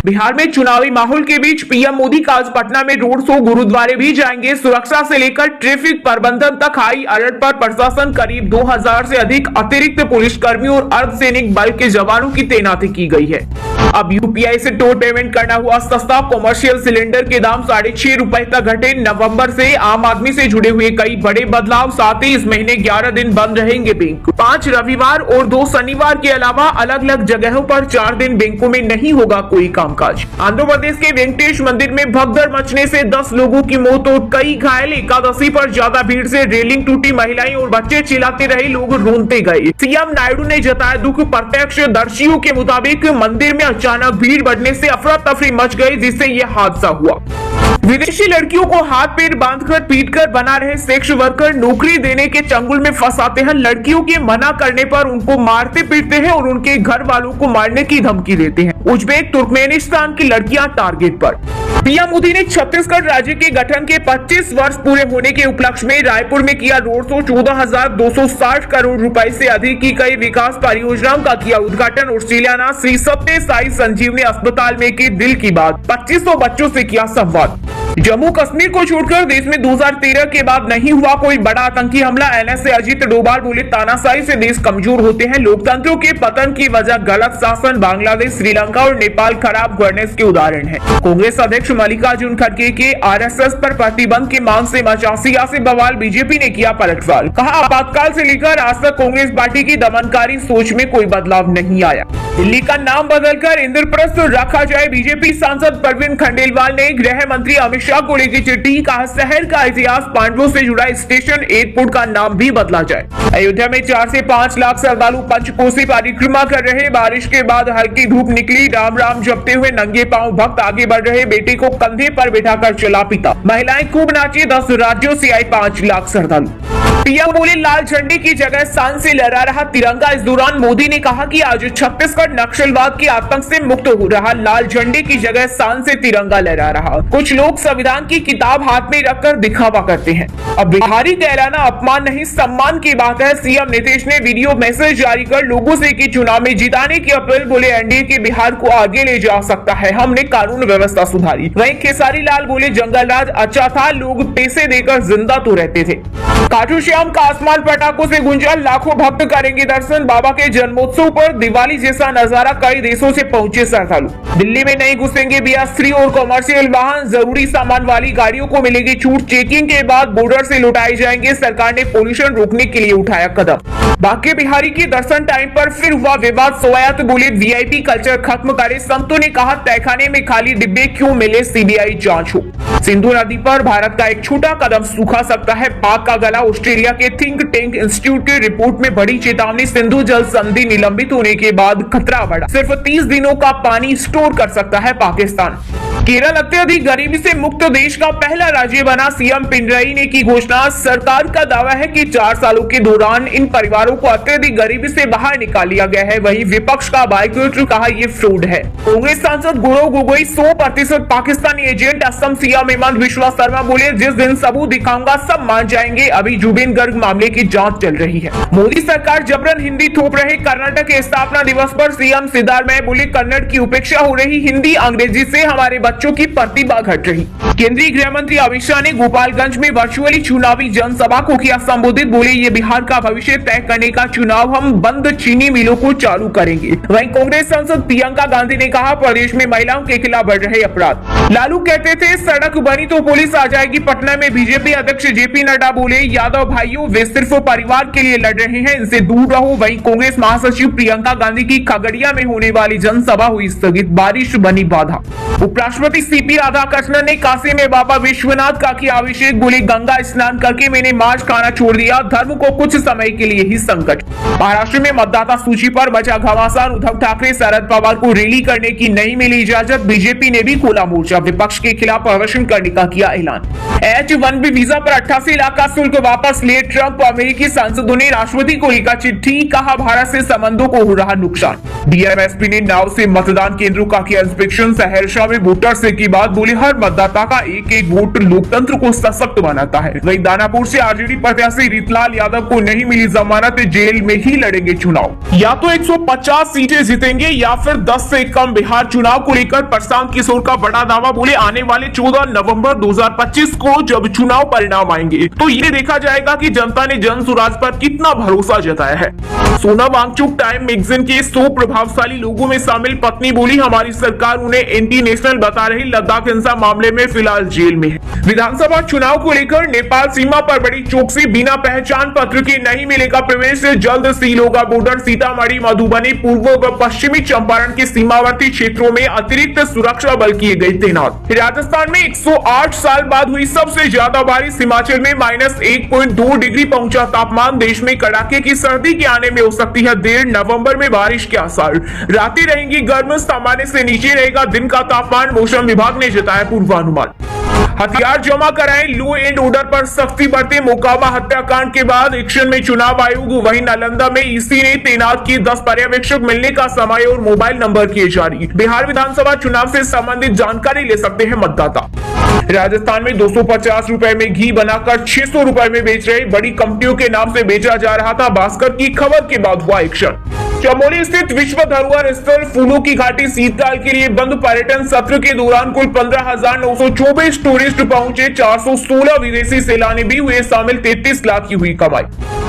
बिहार में चुनावी माहौल के बीच पीएम मोदी का आज पटना में रोड शो, गुरुद्वारे भी जाएंगे। सुरक्षा से लेकर ट्रैफिक प्रबंधन तक हाई अलर्ट पर प्रशासन, करीब 2000 से अधिक अतिरिक्त पुलिसकर्मियों और अर्धसैनिक बल के जवानों की तैनाती की गई है। अब यूपीआई से टोल पेमेंट करना हुआ सस्ता। कॉमर्शियल सिलेंडर के दाम 6.5 रुपए तक घटे। नवंबर से आम आदमी से जुड़े हुए कई बड़े बदलाव। साथ ही इस महीने 11 दिन बंद रहेंगे बैंक। 5 रविवार और 2 शनिवार के अलावा अलग अलग जगहों पर 4 दिन बैंकों में नहीं होगा कोई कामकाज। आंध्र प्रदेश के वेंकटेश मंदिर में भगदड़ मचने से 10 लोगों की मौत और कई घायल। एकादशी पर ज्यादा भीड़ से रेलिंग टूटी। महिलाएं और बच्चे चिल्लाते रहे, लोग रोते गए। सीएम नायडू ने जताया दुख। प्रत्यक्षदर्शियों के मुताबिक मंदिर में अचानक भीड़ बढ़ने से अफरा तफरी मच गई, जिससे यह हादसा हुआ। विदेशी लड़कियों को हाथ पैर बांधकर पीटकर बना रहे सेक्स वर्कर नौकरी देने के चंगुल में फंसाते हैं। लड़कियों के मना करने पर उनको मारते पीटते हैं और उनके घर वालों को मारने की धमकी देते हैं। उज्बेक तुर्कमेनिस्तान की लड़कियां टारगेट पर। पीएम मोदी ने छत्तीसगढ़ राज्य के गठन के 25 वर्ष पूरे होने के उपलक्ष्य में रायपुर में किया रोड शो। 14,260 करोड़ रुपए से अधिक की कई विकास परियोजनाओं का किया उद्घाटन और शिलान्यास। श्री सत्य साई संजीवनी अस्पताल में की दिल की बात। 2500 बच्चों से किया संवाद। जम्मू कश्मीर को छोड़कर देश में 2013 के बाद नहीं हुआ कोई बड़ा आतंकी हमला। एनएसए अजीत डोभाल बोले, तानाशाही से देश कमजोर होते हैं। लोकतंत्रों के पतन की वजह गलत शासन। बांग्लादेश, श्रीलंका और नेपाल खराब गवर्नेंस के उदाहरण है। कांग्रेस अध्यक्ष मल्लिकार्जुन खड़गे के आरएसएस पर प्रतिबंध की मांग से मचा सियासी बवाल। बीजेपी ने किया पलटवार। कहा, आपातकाल से लेकर आज तक कांग्रेस पार्टी की दमनकारी सोच में कोई बदलाव नहीं आया। दिल्ली का नाम बदलकर इंद्रप्रस्थ रखा जाए। बीजेपी सांसद प्रवीण खंडेलवाल ने गृह मंत्री अमित शाह को लिखी चिट्ठी। कहा, शहर का इतिहास पांडवों से जुड़ा स्टेशन एयरपोर्ट का नाम भी बदला जाए। अयोध्या में 4 से 5 लाख श्रद्धालु पंचकोसी परिक्रमा कर रहे। बारिश के बाद हल्की धूप निकली। राम राम जपते हुए नंगे पांव भक्त आगे बढ़ रहे। बेटे को कंधे पर बिठाकर चला पिता। महिलाएं खूब नाची। 10 राज्यों से आए 5 लाख श्रद्धालु। पीएम बोले, लाल झंडे की जगह शान से लहरा रहा तिरंगा। इस दौरान मोदी ने कहा कि आज छत्तीसगढ़ नक्सलवाद के आतंक से मुक्त हो रहा। लाल झंडे की जगह शान से तिरंगा लहरा रहा। कुछ लोग संविधान की किताब हाथ में रखकर दिखावा करते हैं। अब बिहारी कहलाना अपमान नहीं, सम्मान की बात है। सीएम नीतीश ने वीडियो मैसेज जारी कर लोगों से की चुनाव में जिताने की अपील। बोले, एनडीए के बिहार को आगे ले जा सकता है। हमने कानून व्यवस्था सुधारी। वहीं खेसारी लाल बोले, जंगल राज अच्छा था, लोग पैसे देकर जिंदा तो रहते थे। खाटू श्याम का आसमान पटाखों से गुंजा। लाखों भक्त करेंगे दर्शन। बाबा के जन्मोत्सव पर दिवाली जैसा नजारा। कई देशों से पहुंचे श्रद्धालु। दिल्ली में नहीं घुसेंगे BS3 और कॉमर्शियल वाहन। जरूरी सामान वाली गाड़ियों को मिलेगी छूट। चेकिंग के बाद बॉर्डर से लौटाए जाएंगे। सरकार ने पोल्यूशन रोकने के लिए उठाया कदम। बाकी बिहारी के दर्शन टाइम पर फिर हुआ विवाद। सोयात बोले, VIP कल्चर खत्म करे। संतों ने कहा, तहखाने में खाली डिब्बे क्यों मिले, CBI जांच हो। सिंधु नदी पर भारत का एक छोटा कदम सूखा सकता है। पाक का गला। ऑस्ट्रेलिया के थिंक टैंक इंस्टीट्यूट की रिपोर्ट में बड़ी चेतावनी। सिंधु जल संधि निलंबित होने के बाद खतरा बढ़ा। सिर्फ 30 दिनों का पानी स्टोर कर सकता है पाकिस्तान। केरल अत्यधिक गरीबी से मुक्त देश का पहला राज्य बना। सीएम पिनरई ने की घोषणा। सरकार का दावा है कि 4 सालों के दौरान इन परिवारों को अत्यधिक गरीबी से बाहर निकाल लिया गया है। वहीं विपक्ष का बाइकआउट, कहा ये फ्रॉड है। कांग्रेस सांसद गौरव गोगोई 100% पाकिस्तानी एजेंट। असम सीएम हेमंत बिश्वा शर्मा बोले, जिस दिन सबूत दिखाऊंगा सब मान जाएंगे। अभी जुबिन गर्ग मामले की जांच चल रही है। मोदी सरकार जबरन हिंदी थोप रहे। कर्नाटक के स्थापना दिवस पर सीएम सिद्धारमैया बोले, कन्नड़ की उपेक्षा हो रही। हिंदी अंग्रेजी से हमारे बच्चों की प्रतिभा घट रही। केंद्रीय गृह मंत्री अमित शाह ने गोपालगंज में वर्चुअली चुनावी जनसभा को किया संबोधित। बोले, ये बिहार का भविष्य तय करने का चुनाव। हम बंद चीनी मिलों को चालू करेंगे। वहीं कांग्रेस सांसद प्रियंका गांधी ने कहा, प्रदेश में महिलाओं के खिलाफ बढ़ रहे अपराध। लालू कहते थे, सड़क बनी तो पुलिस आ जाएगी। पटना में बीजेपी अध्यक्ष JP नड्डा बोले, यादव भाइयों वे सिर्फ परिवार के लिए लड़ रहे हैं, इनसे दूर रहो। वहीं कांग्रेस महासचिव प्रियंका गांधी की खगड़िया में होने वाली जनसभा हुई स्थगित। बारिश बनी बाधा। उपराष्ट्रपति CP राधाकृष्णन ने काशी में बाबा विश्वनाथ का किया अभिषेक। बोले, गंगा स्नान करके मैंने मांस खाना छोड़ दिया। धर्म को कुछ समय के लिए ही संकट। महाराष्ट्र में मतदाता सूची पर बचा घमासान। उद्धव ठाकरे, शरद पवार को रैली करने की नहीं मिली इजाजत। बीजेपी ने भी खोला मोर्चा। जब विपक्ष के खिलाफ प्रदर्शन करने का किया ऐलान। H-1B वीजा पर 88 लाख का शुल्क वापस लिए ट्रंप। अमेरिकी सांसदों ने राष्ट्रपति को लिखा चिट्ठी, कहा भारत से संबंधों को हो रहा नुकसान। डीएमएसपी ने नाव से मतदान केंद्रों का किया इंस्पेक्शन। सहरसा में वोटर से की बात, बोले हर मतदाता का एक एक वोट लोकतंत्र को सशक्त बनाता है। वहीं दानापुर से आरजेडी प्रत्याशी रीतलाल यादव को नहीं मिली जमानत, जेल में ही लड़ेंगे चुनाव। या तो 150 सीटें जीतेंगे या फिर 10 से कम। बिहार चुनाव को लेकर प्रशांत किशोर का बड़ा दावा, बोले आने वाले 14 नवंबर 2025 को जब चुनाव परिणाम आएंगे तो ये देखा जाएगा कि जनता ने जन स्वराज पर कितना भरोसा जताया है। सोना वांगचुक टाइम मैगजीन के 100 प्रभावशाली लोगों में शामिल पत्नी बोली, हमारी सरकार उन्हें एंटी नेशनल बता रही, लद्दाख हिंसा मामले में फिलहाल जेल में है। विधानसभा चुनाव को लेकर नेपाल सीमा पर बड़ी चौकसी, बिना पहचान पत्र के नहीं मिलेगा प्रवेश, जल्द सील होगा बॉर्डर। सीतामढ़ी, मधुबनी, पूर्व व पश्चिमी चंपारण के सीमावर्ती क्षेत्रों में अतिरिक्त सुरक्षा बल किए गए तैनात। राजस्थान में 108 साल बाद हुई सबसे ज्यादा बारिश, हिमाचल में -1.2 डिग्री पहुंचा तापमान। देश में कड़ाके की सर्दी के आने में हो सकती है देर, नवंबर में बारिश के आसार। रातें रहेंगी गर्म, सामान्य से नीचे रहेगा दिन का तापमान, मौसम विभाग ने जताया पूर्वानुमान। हथियार जमा कराएं, लो एंड ऑर्डर पर सख्ती बरते। मोकामा हत्याकांड के बाद एक्शन में चुनाव आयोग। वहीं नालंदा में ईसी ने तैनात किए 10 पर्यवेक्षक, मिलने का समय और मोबाइल नंबर किए जारी। बिहार विधानसभा चुनाव से संबंधित जानकारी ले सकते हैं मतदाता। राजस्थान में 250 रुपए में घी बनाकर 600 रुपए में बेच रहे बड़ी कंपनियों के नाम से बेचा जा रहा था। भास्कर की खबर के बाद हुआ एक्शन। चमोली स्थित विश्व धरोहर स्थल फूलों की घाटी शीतकाल के लिए बंद। पर्यटन सत्र के दौरान कुल 15,924 टूरिस्ट पहुंचे, 416 विदेशी सैलानी भी हुए शामिल, 33 लाख की हुई कमाई।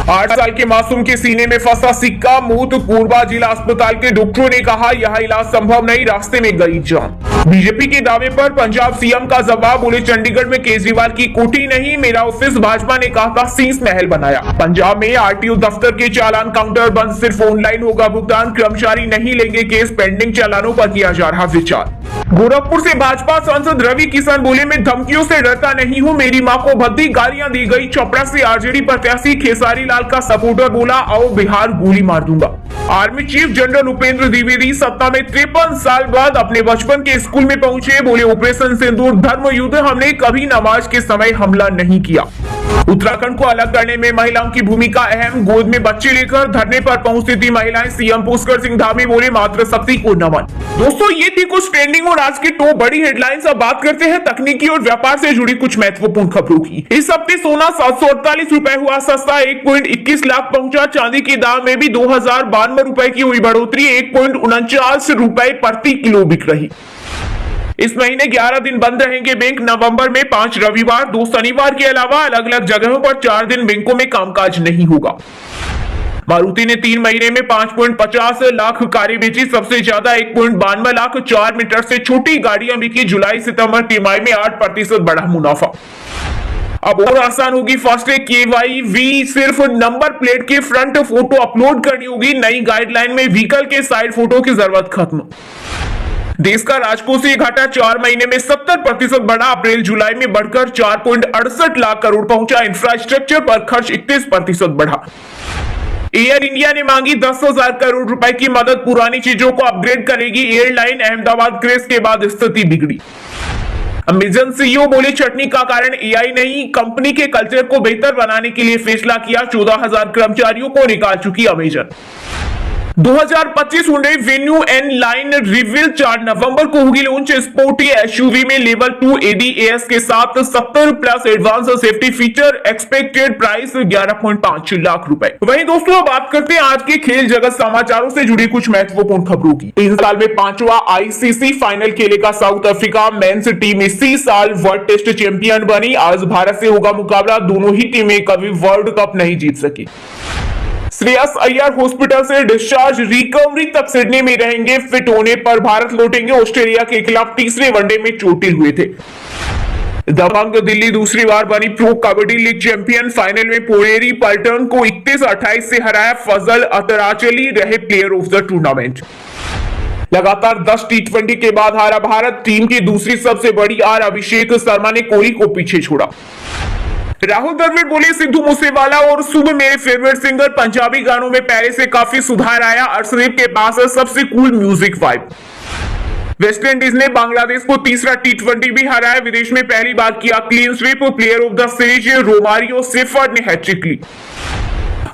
8 साल के मासूम के सीने में फंसा सिक्का, मौत। कोरबा जिला अस्पताल के डॉक्टरों ने कहा यह इलाज संभव नहीं, रास्ते में गई जान। बीजेपी के दावे पर पंजाब सीएम का जवाब, बोले चंडीगढ़ में केजरीवाल की कोठी नहीं, मेरा ऑफिस भाजपा ने कहा था शीश महल बनाया। पंजाब में आरटीओ दफ्तर के चालान काउंटर बंद, सिर्फ ऑनलाइन होगा भुगतान, कर्मचारी नहीं लेंगे केस, पेंडिंग चालानों पर किया जा रहा विचार। गोरखपुर से भाजपा सांसद रवि किशन बोले, मैं धमकियों से डरता नहीं हूं, मेरी मां को भद्दी गालियां दी गई। छपरा से आरजेडी प्रत्याशी खेसारी लाल का सपोर्टर बोला, आओ बिहार गोली मार दूंगा। Army chief general Upendra Dwivedi सत्ता में 53 साल बाद अपने बचपन के स्कूल में पहुंचे, बोले ऑपरेशन सिंदूर धर्म युद्ध, हमने कभी नमाज के समय हमला नहीं किया। उत्तराखंड को अलग करने में महिलाओं की भूमिका अहम, गोद में बच्चे लेकर धरने पर पहुंचती थी महिलाएं। सीएम पुष्कर सिंह धामी बोले, मातृशक्ति को नमन। दोस्तों ये थी कुछ ट्रेंडिंग और आज की टॉप बड़ी हेडलाइंस। अब बात करते हैं तकनीकी और व्यापार से जुड़ी कुछ महत्वपूर्ण खबरों की। इस हफ्ते सोना 748 रुपए हुआ सस्ता, 1.21 लाख पहुंचा। चांदी के दाम में भी 2092 रुपए की हुई बढ़ोतरी, 1.49 रुपए प्रति किलो बिक रही। इस महीने 11 दिन बंद रहेंगे बैंक। नवंबर में 5 रविवार, 2 शनिवार के अलावा अलग अलग जगहों पर 4 दिन बैंकों में कामकाज नहीं होगा। मारुति ने 3 महीने में 5.50 लाख कारें बेची, सबसे ज्यादा 1.92 लाख 4 मीटर से छोटी गाड़ियां बिकी। जुलाई सितंबर तिमाही में 8% बढ़ा मुनाफा। अब और आसान होगी फास्टैग KYV, सिर्फ नंबर प्लेट के फ्रंट फोटो अपलोड करनी होगी। नई गाइडलाइन में व्हीकल के साइड फोटो की जरूरत खत्म। देश का राजकोषीय घाटा 4 महीने में 70% बढ़ा, अप्रैल जुलाई में बढ़कर 4.68 लाख करोड़ पहुंचा। इंफ्रास्ट्रक्चर पर खर्च 31% बढ़ा। एयर इंडिया ने मांगी 10,000 करोड़ रुपए की मदद, पुरानी चीजों को अपग्रेड करेगी एयरलाइन। अहमदाबाद क्रैश के बाद स्थिति बिगड़ी। अमेजन सीईओ बोले, चटनी का कारण एआई नहीं, कंपनी के कल्चर को बेहतर बनाने के लिए फैसला किया। 14,000 कर्मचारियों को निकाल चुकी Amazon. 2025 Hyundai Venue N Line reveal 4 नवंबर को होगी लॉन्च। स्पोर्टी एसयूवी में लेवल 2 ADAS के साथ 70+ advance safety feature, expected price 11.5 lakh रुपए। वहीं दोस्तों बात करते हैं आज के खेल जगत समाचारों से जुड़ी कुछ महत्वपूर्ण खबरों की। 3 साल में 5वां ICC फाइनल खेलेगा साउथ अफ्रीका। मेंस टीम इसी साल वर्ल्ड टेस्ट चैंपियन बनी। आज भारत से होगा मुकाबला, दोनों ही टीमें कभी वर्ल्ड कप नहीं जीत सकी। श्रेयस अय्यर हॉस्पिटल से डिस्चार्ज, रिकवरी तक सिडनी में रहेंगे। फिट होने पर भारत लौटेंगे। ऑस्ट्रेलिया के खिलाफ तीसरे वनडे में चोटिल हुए थे। दबंग दिल्ली दूसरी बार बनी pro kabaddi league champion. Final में पुणेरी पल्टन को 31-28 से हराया। फजल अतराचली रहे प्लेयर ऑफ द टूर्नामेंट। लगातार 10 T20 के बाद हारा भारत। टीम की दूसरी सबसे बड़ी हार, अभिषेक शर्मा ने कोहली को पीछे छोड़ा। राहुल द्रविड़ बोले, सिद्धू मूसेवाला और शुभ मेरे फेवरेट सिंगर। पंजाबी गानों में पहले से काफी सुधार आया। अर्शदीप के पास सबसे कूल म्यूजिक वाइब। वेस्टइंडीज ने बांग्लादेश को तीसरा टी20 भी हराया। विदेश में पहली बार किया clean sweep. Player of the series Romario shepherd ने हैट्रिक ली।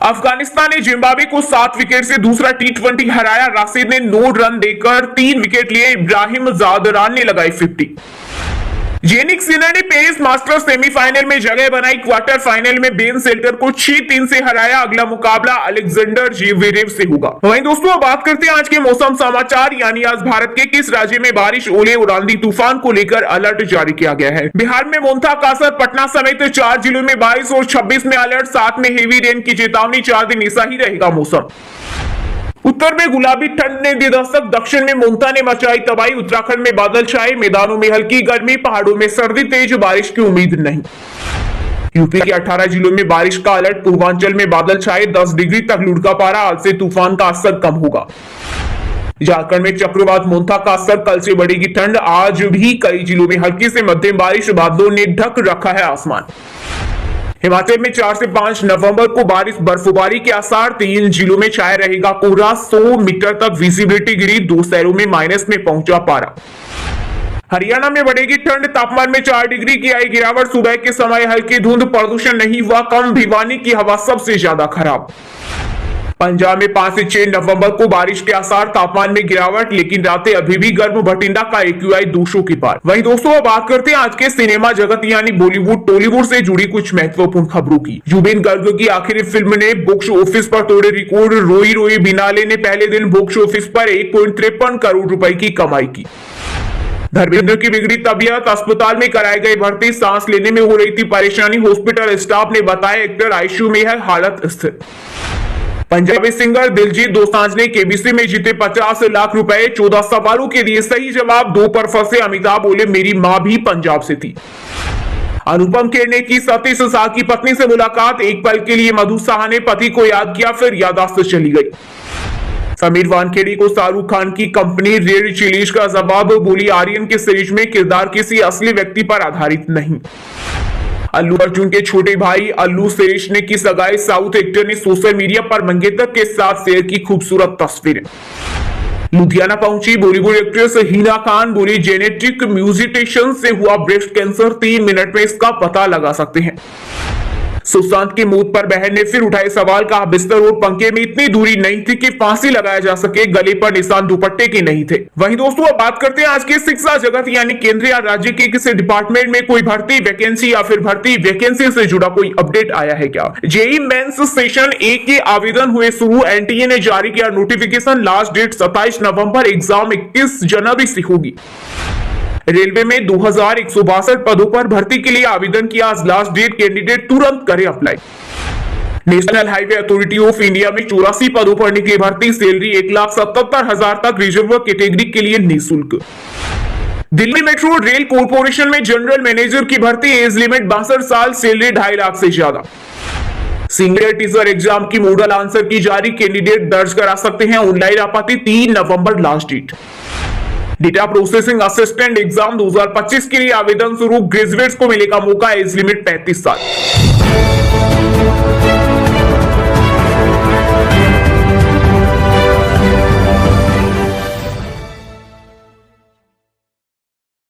अफगानिस्तान ने जिम्बाब्वे को 7 विकेट से दूसरा टी20 हराया। राशिद ने 9 रन देकर 3 विकेट लिए। इब्राहिम जादरान ने लगाई 50। जेनिक सिनर ने पेरिस मास्टर्स सेमीफाइनल में जगह बनाई। क्वार्टर फाइनल में बेन सेल्टर को 6-3 से हराया। अगला मुकाबला अलेक्जेंडर जेवेरेव से होगा। वहीं दोस्तों अब बात करते हैं आज के मौसम समाचार, यानी आज भारत के किस राज्य में बारिश, ओले और आंधी तूफान को लेकर अलर्ट जारी किया गया है। बिहार में मोन्था, कासर, पटना समेत 4 जिलों में बारिश और 26 में अलर्ट, 7 में हेवी रेन की चेतावनी। 4 दिन ऐसा ही रहेगा मौसम। उत्तर में गुलाबी ठंड ने दी दस्तक। दक्षिण में मोन्था ने मचाई तबाही। उत्तराखंड में बादल छाए। मैदानों में हल्की गर्मी, पहाड़ों में सर्दी, तेज बारिश की उम्मीद नहीं। यूपी के 18 जिलों में बारिश का अलर्ट। पूर्वांचल में बादल छाए। 10 डिग्री तक लुढ़का पारा। आज से तूफान का असर कम होगा। झारखंड में चक्रवात मोन्था का असर, कल से बढ़ेगी ठंड। आज भी कई जिलों में हल्की से मध्यम बारिश, बादलों ने ढक रखा है आसमान। हिमाचल में 4 से 5 नवंबर को बारिश, बर्फबारी के आसार। 3 जिलों में छाया रहेगा कोहरा। 100 मीटर तक विजिबिलिटी गिरी। 2 शहरों में माइनस में पहुंचा पारा। हरियाणा में बढ़ेगी ठंड। तापमान में 4 डिग्री की आई गिरावट। सुबह के समय हल्की धुंध, प्रदूषण नहीं हुआ कम। भिवानी की हवा सबसे ज्यादा खराब। पंजाब में 5 से 6 नवंबर को बारिश के आसार। तापमान में गिरावट, लेकिन रातें अभी भी गर्म। भटिंडा का AQI 200 के पार। वहीं दोस्तों अब बात करते हैं आज के सिनेमा जगत यानी बॉलीवुड टॉलीवुड से जुड़ी कुछ महत्वपूर्ण खबरों की। जुबिन गर्ग की आखिरी फिल्म ने बॉक्स ऑफिस पर तोड़े रिकॉर्ड। रोई रोई बिनाले ने पहले दिन बॉक्स ऑफिस पर 1.53 करोड़ रुपए की कमाई की। धर्मेंद्र की बिगड़ी तबीयत, अस्पताल में कराए गए भर्ती। सांस लेने में हो रही थी परेशानी। हॉस्पिटल स्टाफ ने बताया एक्टर आईसीयू में है, हालत स्थिर। पंजाबी सिंगर दिलजीत दोसांझ ने केबीसी में जीते 50 लाख रुपए। 14 सवालों के दिए सही जवाब। 2 पर फंसे अमिताभ बोले मेरी मां भी पंजाब से थी। अनुपम खेर ने की सतीश शाह की पत्नी से मुलाकात। एक पल के लिए मधु साहा ने पति को याद किया, फिर याददाश्त चली गई। समीर वानखेड़ी को शाहरुख खान की कंपनी रेड चिलीज का जवाब। बोली आर्यन के सीरीज में किरदार किसी असली व्यक्ति पर आधारित नहीं। अल्लू अर्जुन के छोटे भाई अल्लू शिरीष ने की सगाई। साउथ एक्टर ने सोशल मीडिया पर मंगेतर के साथ शेयर की खूबसूरत तस्वीरें। लुधियाना पहुंची बॉलीवुड एक्ट्रेस हिना खान। बोली जेनेटिक म्यूटेशन से हुआ ब्रेस्ट कैंसर। 3 मिनट में इसका पता लगा सकते हैं। सुशांत की मौत पर बहन ने फिर उठाए सवाल। कहा बिस्तर और पंखे में इतनी दूरी नहीं थी कि फांसी लगाया जा सके। गले पर निशान दुपट्टे के नहीं थे। वहीं दोस्तों अब बात करते हैं आज के शिक्षा जगत यानी केंद्र या राज्य के किसी डिपार्टमेंट में कोई भर्ती वैकेंसी या फिर भर्ती वैकेंसी से जुड़ा कोई अपडेट आया है क्या। जेईई मेंस सेशन 1 के आवेदन हुए शुरू। एनटीए ने जारी किया नोटिफिकेशन। लास्ट डेट 27 नवंबर। एग्जाम 21 जनवरी से होगी। रेलवे में 2162 पदों पर भर्ती के लिए आवेदन किया। आज लास्ट डेट। कैंडिडेट तुरंत करें apply. National highway authority of India में 84 पदों पर निकली भर्ती। सैलरी 1,77,000 तक। रिजर्व कैटेगरी के लिए निःशुल्क। दिल्ली मेट्रो रेल कॉर्पोरेशन में जनरल मैनेजर की भर्ती। एज लिमिट 62 साल। सैलरी 2.5 लाख से ज्यादा। सीनियर टीचर एग्जाम की मॉडल आंसर की जारी। कैंडिडेट दर्ज करा सकते हैं ऑनलाइन आपत्ति। 3 नवंबर last date. Data processing assistant exam 2025 के लिए आवेदन शुरू। ग्रेजुएट्स को मिलेगा मौका। एज लिमिट 35 साल।